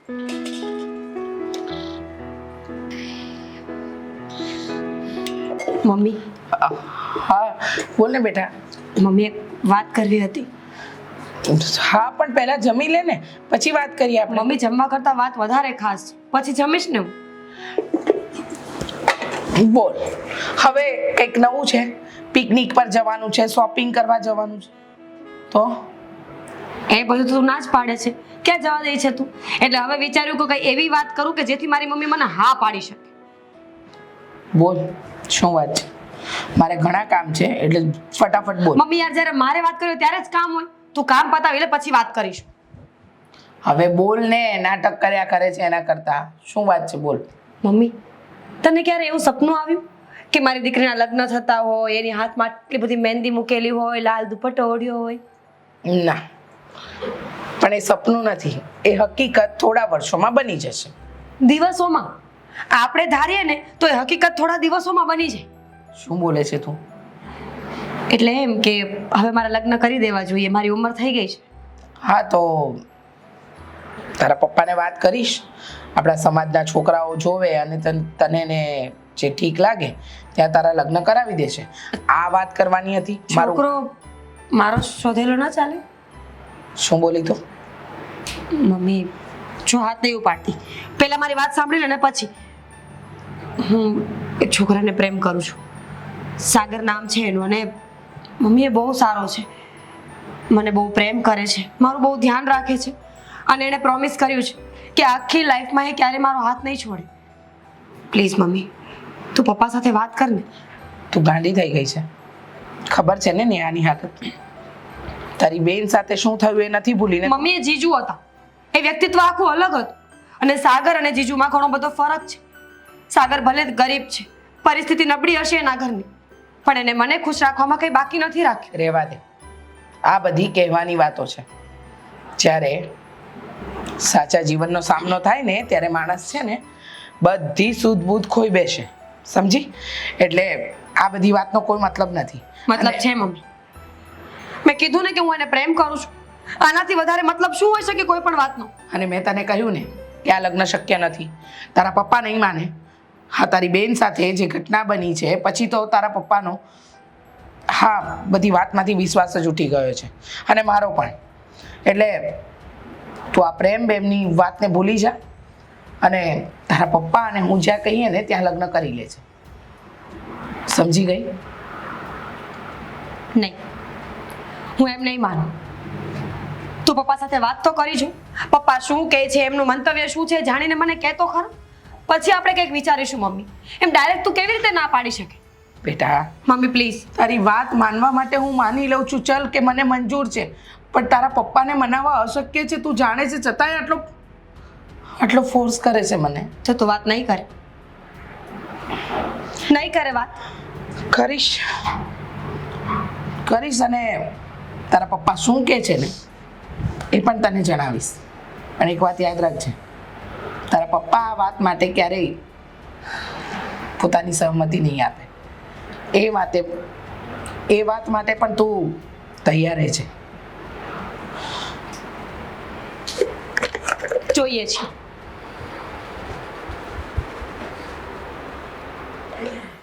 Mummy, હા બોલ ને બેટા. મમ્મી એક વાત કરવી હતી. હા પણ પહેલા જમી લે ને, પછી વાત કરીએ આપણે. મમ્મી, જમવા કરતા વાત વધારે ખાસ છે, પછી જમીશ ને હું. બોલ, હવે કંઈક નવું છે? પિકનિક પર જવાનું છે, શોપિંગ કરવા જવાનું છે, તો એ બધું તું ના જ પાડે છે. ક્યાં જવા દે છે તું? એટલે હવે વિચાર્યું કે કઈ એવી વાત કરું કે જેથી મારી મમ્મી મને હા પાડી શકે. બોલ શું વાત છે? મારે ઘણા કામ છે એટલે ફટાફટ બોલ. મમ્મી યાર, જ્યારે મારે વાત કરવી હોય ત્યારે જ કામ હોય. તું કામ પતાવી લે, પછી વાત કરીશું. હવે બોલ ને, નાટક કર્યા કરે છે એના કરતા. શું વાત છે બોલ. મમ્મી, તને ક્યારે એવું સપનું આવ્યું કે મારી દીકરીના લગ્ન થતા હોય, એની હાથમાં આટલી બધી મહેંદી મૂકેલી હોય, લાલ દુપટ્ટો ઓઢ્યો હોય? ના, પણ એ સપનું નથી, એ હકીકત થોડા વર્ષોમાં બની જશે. દિવસોમાં? આપણે ધારીએ ને તો એ હકીકત થોડા દિવસોમાં બની જાય. શું બોલે છે તું? એટલે એમ કે હવે મારા લગ્ન કરી દેવા જોઈએ, મારી ઉંમર થઈ ગઈ છે. હા તો તારા પપ્પાને વાત કરીશ, આપણા સમાજના છોકરાઓ જોવે અને તને ને જે ઠીક લાગે ત્યાં તારા લગ્ન કરાવી દેશે. આ વાત કરવાની હતી. છોકરો મારો શોધેલો ના ચાલે? શું બોલી તું? મમ્મી, જો હાથ નહીં ઉપાડતી, પહેલા મારી વાત સાંભળી લે ને પછી. હું એક છોકરાને પ્રેમ કરું છું. સાગર નામ છે એનું, અને મમ્મી એ બહુ સારો છે, મને બહુ પ્રેમ કરે છે, મારું બહુ ધ્યાન રાખે છે, અને એણે પ્રોમિસ કર્યું છે કે આખી લાઈફમાં એ ક્યારે મારો હાથ નહીં છોડે. પ્લીઝ મમ્મી, તું પપ્પા સાથે વાત કર ને. તું ગાંડી થઈ ગઈ છે, ખબર છે ને નેહાની હાલત. તારી બેન સાથે શું થયું એ નથી ભૂલી ને? મમ્મી, એ જીજુ હતા, એ વ્યક્તિત્વ આખું અલગ હતું. અને સાગર અને જીજુમાં ઘણો બધો ફરક છે. સાગર ભલે ગરીબ છે, પરિસ્થિતિ નબળી હશે એના ઘરની, પણ એને મને ખુશ રાખવામાં કંઈ બાકી નથી રાખ્યું. રહેવા દે, આ બધી કહેવાની વાતો છે. જ્યારે સાચા જીવનનો સામનો થાય ને ત્યારે માણસ છે ને બધી સૂઝબૂઝ ખોઈ બેસે, સમજી? એટલે આ બધી વાતનો કોઈ મતલબ નથી. મતલબ છે મમ્મી, મેં કીધું ને કે હું એને પ્રેમ કરું છું. આનાથી વધારે મતલબ શું હોઈ શકે કોઈ પણ વાતનો? અને મેં તને કહ્યું ને કે આ લગ્ન શક્ય નથી. તારા પપ્પા નહીં માને. હા, તારી બેન સાથે જે ઘટના બની છે પછી તો તારા પપ્પાનો હા બધી વાતમાંથી વિશ્વાસ જ ઉઠી ગયો છે, અને મારો પણ. એટલે તું આ પ્રેમ બેમની વાતને ભૂલી જા, અને તારા પપ્પા અને હું જ્યાં કહીએ ને ત્યાં લગ્ન કરી લે છે. સમજી ગઈ? નહીં, હું એમ નહીં માનું. તું પપ્પા સાથે વાત તો કરી જો. પપ્પા શું કહે છે, એમનું મંતવ્ય શું છે, જાણીને મને કહેતો ખરો. પછી આપણે કંઈક વિચારીશું મમ્મી. એમ ડાયરેક્ટ તું કેવી રીતે ના પાડી શકે? બેટા મમ્મી પ્લીઝ. તારી વાત માનવા માટે હું માની લઉં છું, ચલ કે મને મંજૂર છે, પણ તારા પપ્પાને મનાવવા અશક્ય છે. તું જાણે છે છતાંય આટલો ફોર્સ કરે છે મને. જો તું વાત નહીં કરે, નહીં કરે વાત. કરીશ અને તારા પપ્પા શું કહે છે ને એ પણ તને જણાવીશ. અને એક વાત યાદ રાખજે, તારા પપ્પા આ વાત માટે ક્યારેય પોતાની સહમતિ નહીં આપે. એ વાત માટે પણ તું તૈયાર રહેજે. જોઈએ છીએ.